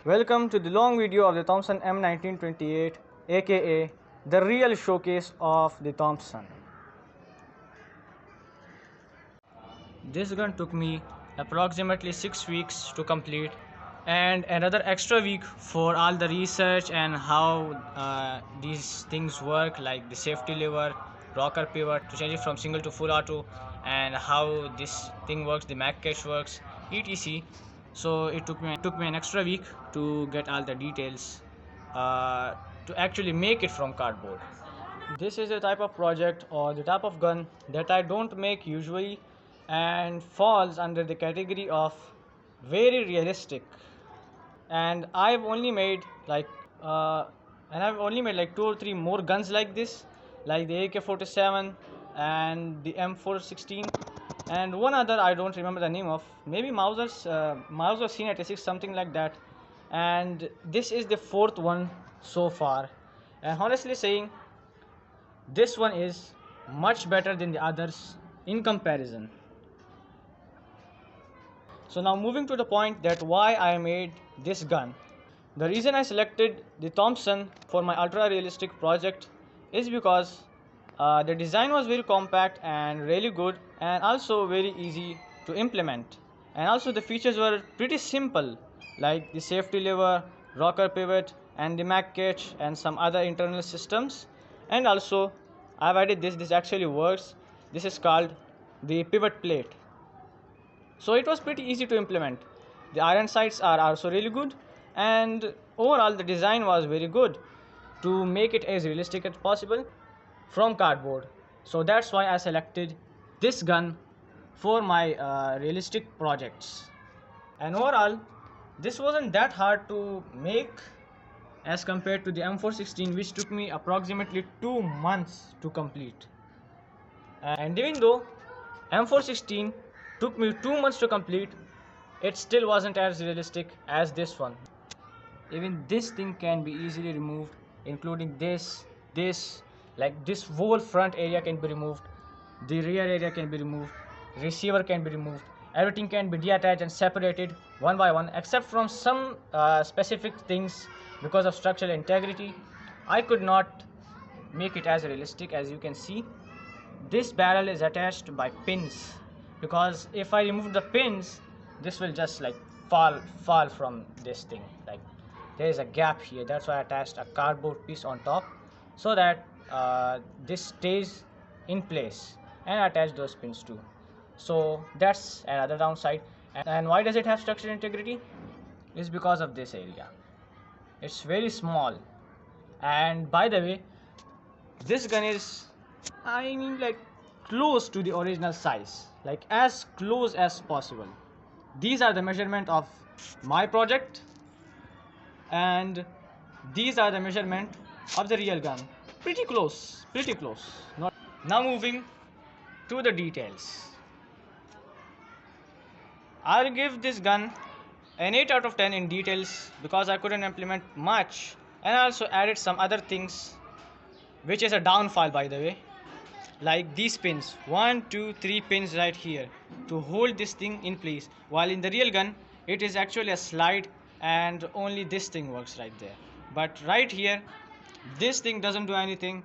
Welcome to the long video of the Thompson M1928, aka the real showcase of the Thompson. This gun took me approximately 6 weeks to complete, and another extra week for all the research and how these things work, like the safety lever, rocker pivot to change it from single to full auto, and how this thing works, the mag catch works, etc. So it took me an extra week to get all the details to actually make it from cardboard. This is a type of project or the type of gun that I don't make usually and falls under the category of very realistic. And I've only made like 2 or 3 more guns like this, like the AK-47 and the M416 and one other I don't remember the name of, maybe Mauser C96, something like that. And this is the fourth one so far, and honestly saying, this one is much better than the others in comparison. So now moving to the point that why I made this gun. The reason I selected the Thompson for my ultra realistic project is because the design was very compact and really good, and also very easy to implement, and also the features were pretty simple, like the safety lever, rocker pivot, and the mag catch and some other internal systems. And also I've added this actually works. This is called the pivot plate, so it was pretty easy to implement. The iron sights are also really good, and overall the design was very good to make it as realistic as possible from cardboard. So that's why I selected this gun for my realistic projects. And overall, this wasn't that hard to make as compared to the M416, which took me approximately 2 months to complete. And even though M416 took me 2 months to complete, it still wasn't as realistic as this one. Even this thing can be easily removed, including this, like this whole front area can be removed, the rear area can be removed, receiver can be removed, everything can be detached and separated one by one, except from some specific things. Because of structural integrity, I could not make it as realistic. As you can see, this barrel is attached by pins, because if I remove the pins, this will just like fall from this thing. Like, there is a gap here, that's why I attached a cardboard piece on top, so that this stays in place, and I attach those pins too. So that's another downside. And why does it have structural integrity? Is because of this area. It's very small. And by the way, this gun is, I mean, like close to the original size, like as close as possible. These are the measurement of my project, and these are the measurement of the real gun. Pretty close, pretty close. Not. Now moving to the details. I'll give this gun an 8 out of 10 in details, because I couldn't implement much, and I also added some other things, which is a downfall by the way, like these pins, 1 2 3 pins right here to hold this thing in place, while in the real gun it is actually a slide and only this thing works right there. But right here, this thing doesn't do anything.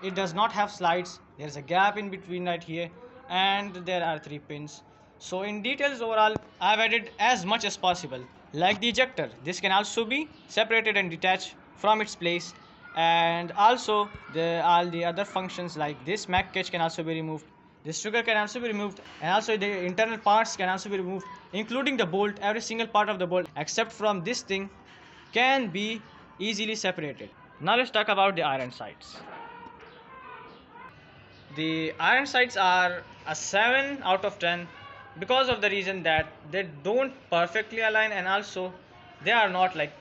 It does not have slides. There's a gap in between right here, and there are 3 pins. So in details overall, I've added as much as possible. Like the ejector, this can also be separated and detached from its place, and also all the other functions, like this mag catch can also be removed, this trigger can also be removed, and also the internal parts can also be removed, including the bolt. Every single part of the bolt except from this thing can be easily separated. Now let's talk about the iron sights. The iron sights are a 7 out of 10, because of the reason that they don't perfectly align, and also they are not like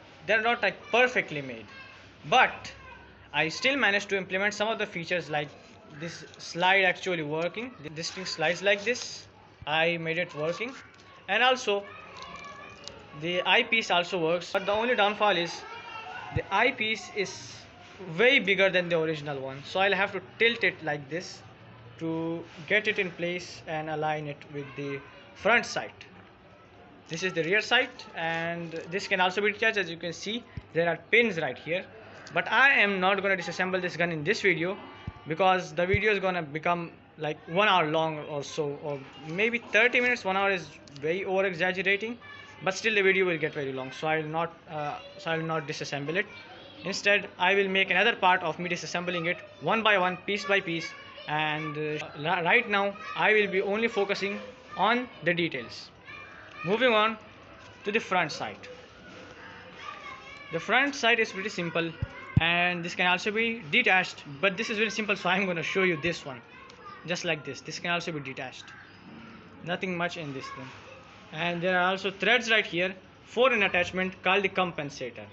perfectly made. But I still managed to implement some of the features, like this slide actually working. This thing slides like this. I made it working, and also the eyepiece also works. But the only downfall is the eyepiece is way bigger than the original one, so I'll have to tilt it like this to get it in place and align it with the front sight. This is the rear sight, and this can also be detached. As you can see, there are pins right here, but I am not going to disassemble this gun in this video because the video is going to become like 1 hour long or so, or maybe 30 minutes. 1 hour is very over exaggerating, but still the video will get very long, so I will not disassemble it. Instead, I will make another part of me disassembling it one by one, piece by piece, and right now I will be only focusing on the details. Moving on to the front sight. The front sight is pretty simple, and this can also be detached, but this is very simple, so I'm going to show you this one just like this. This can also be detached, nothing much in this thing. And there are also threads right here for an attachment called the compensator.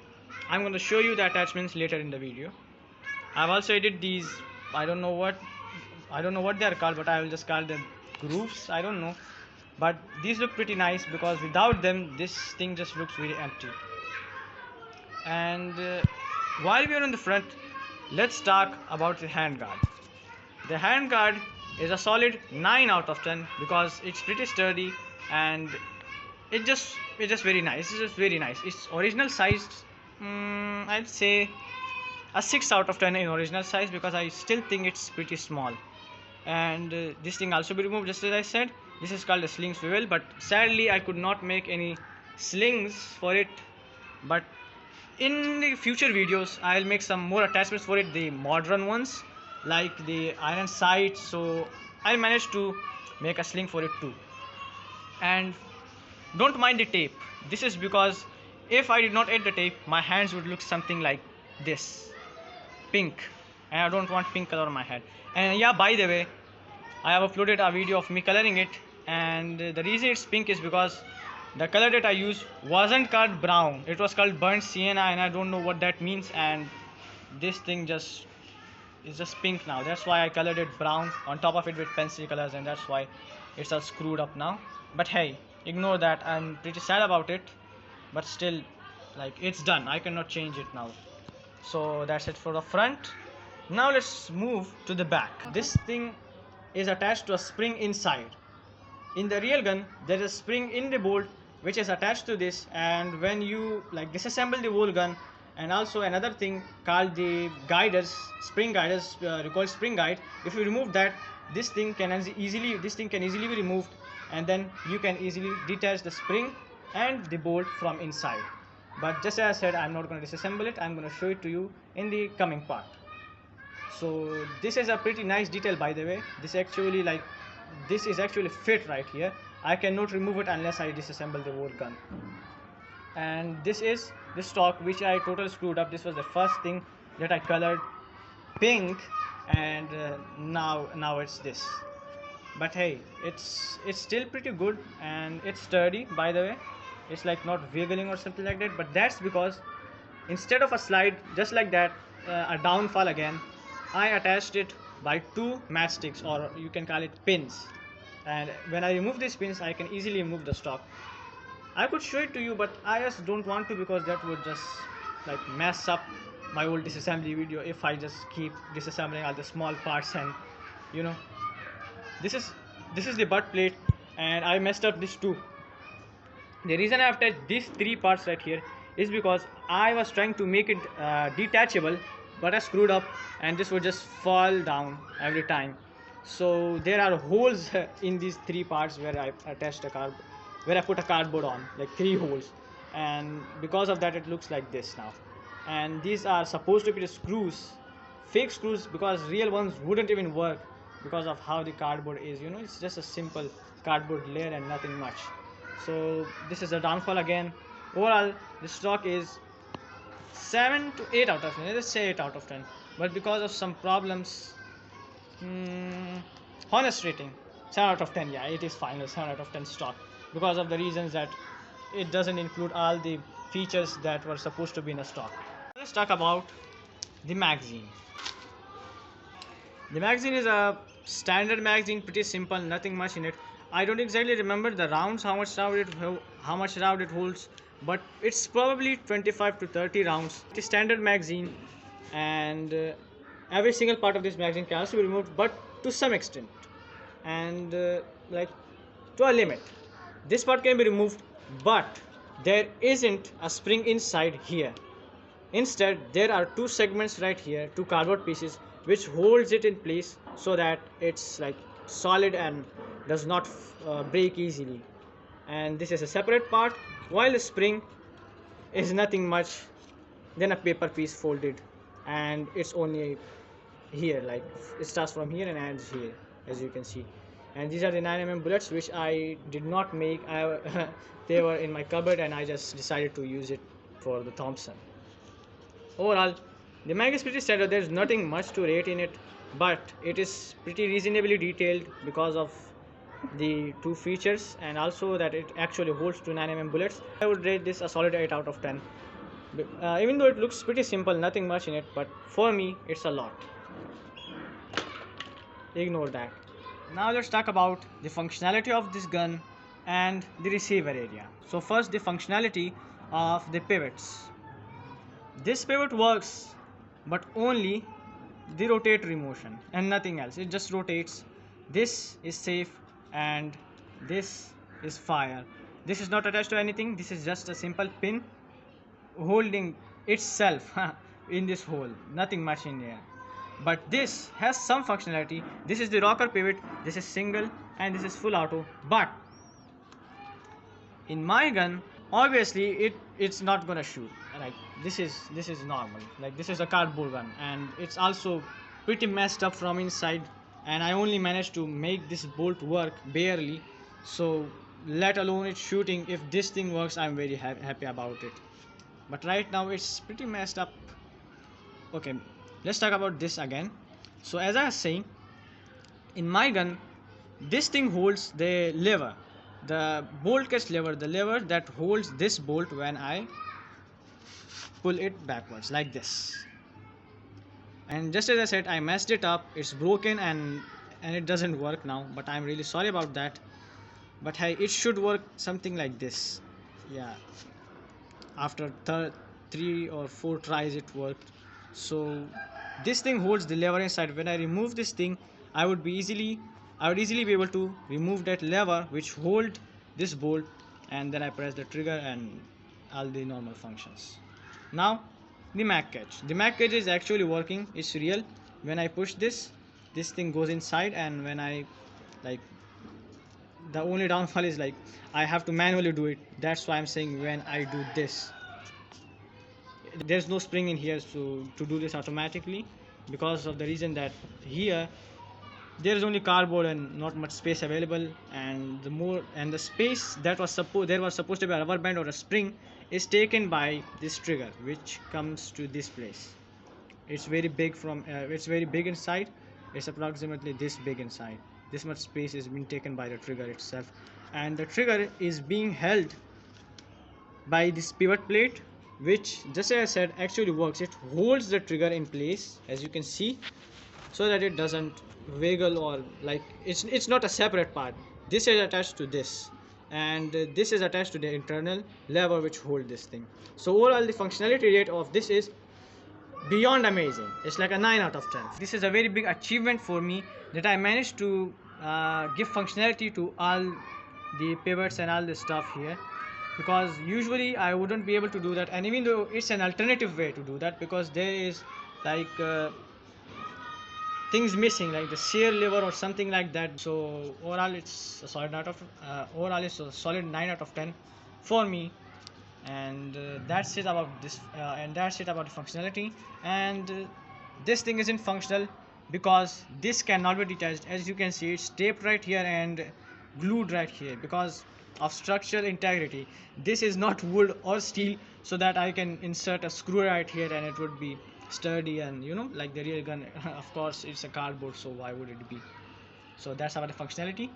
I'm going to show you the attachments later in the video. I've also added these, I don't know what they are called, but I will just call them grooves. I don't know, but these look pretty nice because without them this thing just looks very empty. And while we are on the front, let's talk about the handguard. The handguard is a solid 9 out of 10 because it's pretty sturdy, and it's just very nice. It's just very nice. It's original sized. I'd say a 6 out of 10 in original size because I still think it's pretty small. And this thing also be removed, just as I said. This is called a sling swivel, but sadly I could not make any slings for it. But in the future videos I'll make some more attachments for it, the modern ones like the iron sight, so I'll manage to make a sling for it too. And don't mind the tape. This is because if I did not add the tape, my hands would look something like this, pink, and I don't want pink color on my head. And yeah, by the way, I have uploaded a video of me coloring it, and the reason it's pink is because the color that I used wasn't called brown, it was called burnt sienna, and I don't know what that means, and this thing is just pink now. That's why I colored it brown on top of it with pencil colors, and that's why it's all screwed up now. But hey, ignore that. I'm pretty sad about it, but still, like, it's done. I cannot change it now. So that's it for the front. Now let's move to the back. This thing is attached to a spring inside. In the real gun, there is a spring in the bolt which is attached to this, and when you like disassemble the whole gun, and also another thing called the guiders, spring guiders, called spring guide, if you remove that, this thing can easily be removed, and then you can easily detach the spring and the bolt from inside. But just as I said, I'm not going to disassemble it. I'm going to show it to you in the coming part. So this is a pretty nice detail, by the way. This is actually fit right here. I cannot remove it unless I disassemble the whole gun. And this is the stock which I totally screwed up. This was the first thing that I colored pink, and now it's this. But hey, it's still pretty good, and it's sturdy, by the way. It's like not wiggling or something like that, but that's because instead of a slide just like that, a downfall again, I attached it by 2 matchsticks, or you can call it pins. And when I remove these pins, I can easily remove the stock. I could show it to you, but I just don't want to because that would just like mess up my whole disassembly video if I just keep disassembling all the small parts. And you know, this is the butt plate, and I messed up this too. The reason I have attached these 3 parts right here is because I was trying to make it detachable, but I screwed up, and this would just fall down every time. So there are holes in these 3 parts where I attached where I put a cardboard on, like 3 holes, and because of that it looks like this now. And these are supposed to be the screws, fake screws, because real ones wouldn't even work because of how the cardboard is. You know, it's just a simple cardboard layer and nothing much. So this is a downfall again. Overall, the stock is 7 to 8 out of 10. Let's say 8 out of 10. But because of some problems, honest rating 7 out of 10. Yeah, it is final 7 out of 10 stock, because of the reasons that it doesn't include all the features that were supposed to be in a stock. Let's talk about the magazine. The magazine is a standard magazine, pretty simple, nothing much in it. I don't exactly remember the rounds, how much round it holds, but it's probably 25 to 30 rounds. It's a standard magazine, and every single part of this magazine can also be removed, but to some extent, and like to a limit. This part can be removed, but there isn't a spring inside here. Instead, there are two segments right here, two cardboard pieces, which holds it in place so that it's like solid and does not break easily. And this is a separate part, while the spring is nothing much than a paper piece folded, and it's only here, like it starts from here and ends here, as you can see. And these are the 9mm bullets which I did not make. They were in my cupboard and I just decided to use it for the Thompson. Overall, the mag is pretty standard. There's nothing much to rate in it, but it is pretty reasonably detailed because of the two features and also that it actually holds two 9mm bullets. I would rate this a solid 8 out of 10. Even though it looks pretty simple, nothing much in it, but for me, it's a lot. Ignore that. Now let's talk about the functionality of this gun and the receiver area. So first, the functionality of the pivots. This pivot works, but only the rotatory motion and nothing else. It just rotates. This is safe and this is fire. This is not attached to anything. This is just a simple pin holding itself in this hole. Nothing much in there. But this has some functionality. This is the rocker pivot. This is single and this is full auto. But in my gun, obviously it's not gonna shoot. Like this is normal. Like this is a cardboard gun and it's also pretty messed up from inside, and I only managed to make this bolt work barely, so let alone it shooting. If this thing works, I'm very happy about it, but right now it's pretty messed up. Okay, let's talk about this again. So as I was saying, in my gun, this thing holds the lever, the bolt catch lever, the lever that holds this bolt when I pull it backwards like this. And just as I said, I messed it up. It's broken and it doesn't work now, but I'm really sorry about that. But hey, it should work something like this. Yeah, after 3 or 4 tries it worked. So this thing holds the lever inside. When I remove this thing, I would easily be able to remove that lever which hold this bolt, and then I press the trigger and all the normal functions. Now the mag catch. The mag catch is actually working. It's real. When I push this thing goes inside, and when I like, the only downfall is like I have to manually do it. That's why I'm saying when I do this, there's no spring in here to do this automatically, because of the reason that here there is only cardboard and not much space available, and the space that was supposed to be a rubber band or a spring is taken by this trigger, which comes to this place. It's very big it's very big inside. It's approximately this big inside. This much space is being taken by the trigger itself, and the trigger is being held by this pivot plate, which, just as I said, actually works. It holds the trigger in place, as you can see, so that it doesn't wiggle, or like it's not a separate part. This is attached to this, and this is attached to the internal lever which hold this thing. So overall, the functionality rate of this is beyond amazing. It's like a 9 out of 10. This is a very big achievement for me, that I managed to give functionality to all the pivots and all this stuff here, because usually I wouldn't be able to do that. And even though it's an alternative way to do that, because there is like things missing, like the shear lever or something like that. So overall it's a solid 9 out of 10 for me. And that's it about this, and that's it about the functionality. And this thing isn't functional because this cannot be detached. As you can see, it's taped right here and glued right here because of structural integrity. This is not wood or steel, so that I can insert a screw right here and it would be sturdy, and like the real gun. Of course it's a cardboard, so why would it be? So that's about the functionality.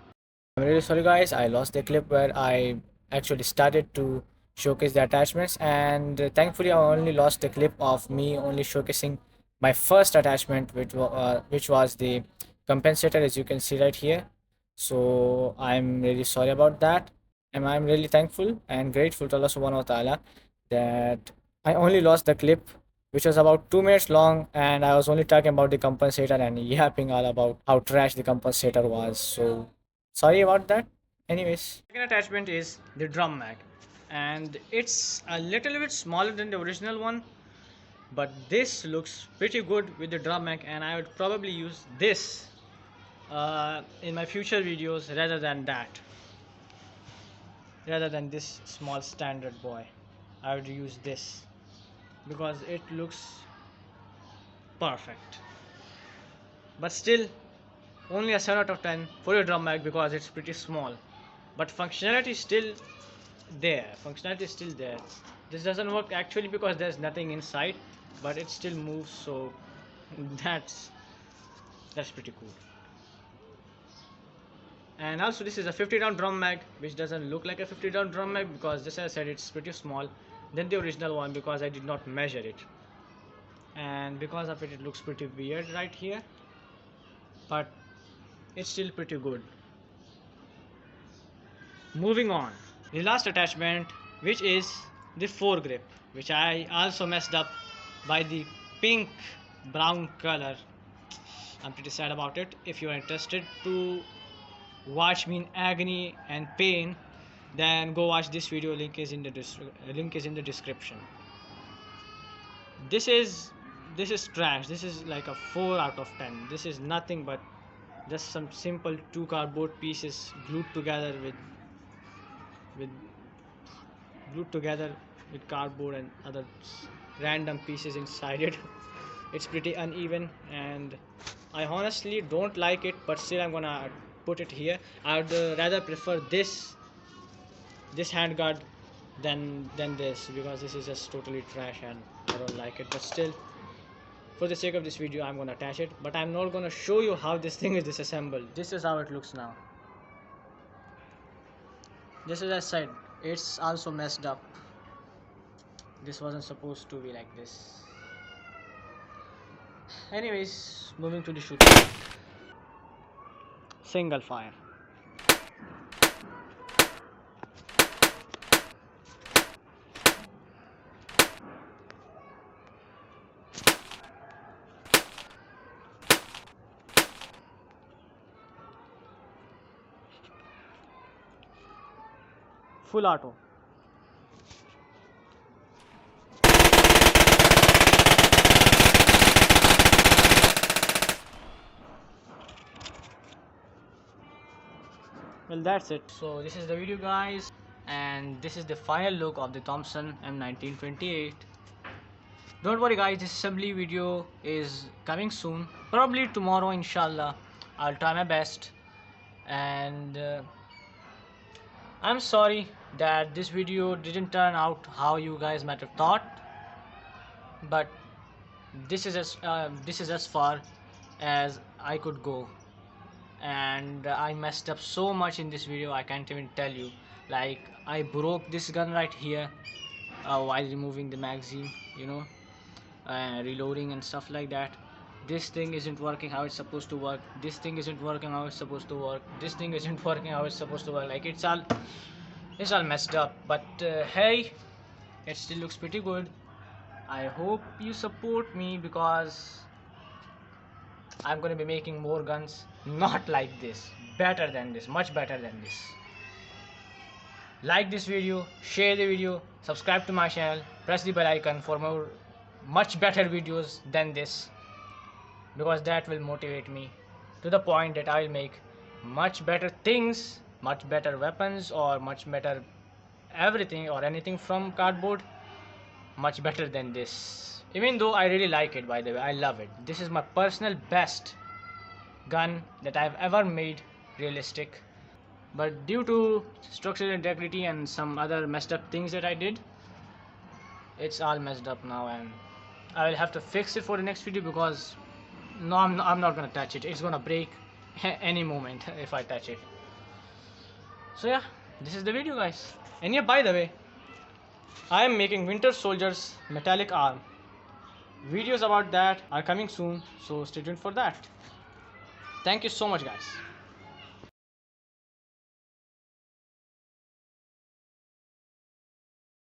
I'm really sorry guys, I lost the clip where I actually started to showcase the attachments, and thankfully I only lost the clip of me only showcasing my first attachment, which was the compensator, as you can see right here. So I'm really sorry about that, and I'm really thankful and grateful to Allah subhanahu wa ta'ala that I only lost the clip, which was about 2 minutes long, and I was only talking about the compensator and yapping all about how trash the compensator was. So sorry about that. Anyways, Second attachment is the drum mag, and it's a little bit smaller than the original one, but this looks pretty good with the drum mag, and I would probably use this in my future videos rather than this small standard boy. I would use this because it looks perfect, but still only a 7 out of 10 for your drum mag because it's pretty small, but functionality is still there. This doesn't work actually because there's nothing inside, but it still moves, so that's pretty cool. And also this is a 50 round drum mag, which doesn't look like a 50 round drum mag because, just as I said, it's pretty small than the original one because I did not measure it, and because of it looks pretty weird right here, but it's still pretty good. Moving on, the last attachment, which is the foregrip, which I also messed up by the pink brown color. I'm pretty sad about it. If you are interested to watch me in agony and pain, then go watch this video. Link is in the description. This is trash. This is like a 4 out of 10. This is nothing but just some simple 2 cardboard pieces glued together with cardboard and other random pieces inside it. It's pretty uneven, and I honestly don't like it, but still I'm gonna put it here. I would rather prefer this handguard than this, because this is just totally trash and I don't like it. But still, for the sake of this video, I'm gonna attach it, but I'm not gonna show you how this thing is disassembled. This is how it looks now. Just as I said, it's also messed up. This wasn't supposed to be like this. Anyways, moving to the shooting. Single fire. Full auto. Well, that's it. So this is the video, guys, and this is the final look of the Thompson M1928. Don't worry guys, this assembly video is coming soon, probably tomorrow, inshallah. I'll try my best, and I'm sorry that this video didn't turn out how you guys might have thought, but this is as far as I could go, and I messed up so much in this video I can't even tell you. Like, I broke this gun right here while removing the magazine, reloading and stuff like that. This thing isn't working how it's supposed to work. This thing isn't working how it's supposed to work. This thing isn't working how it's supposed to work. Like, it's all messed up, but hey, it still looks pretty good. I hope you support me because I'm gonna be making more guns, not like this, better than this, much better than this. Like this video, share the video, subscribe to my channel, press the bell icon for more much better videos than this, because that will motivate me to the point that I will make much better things, much better weapons, or much better everything or anything from cardboard, much better than this. Even though I really like it, by the way, I love it. This is my personal best gun that I've ever made realistic, but due to structural integrity and some other messed up things that I did, it's all messed up now, and I will have to fix it for the next video, because no, I'm not gonna touch it. It's gonna break any moment if I touch it. So yeah, this is the video, guys. And yeah, by the way, I am making Winter Soldier's metallic arm. Videos about that are coming soon, so stay tuned for that. Thank you so much, guys.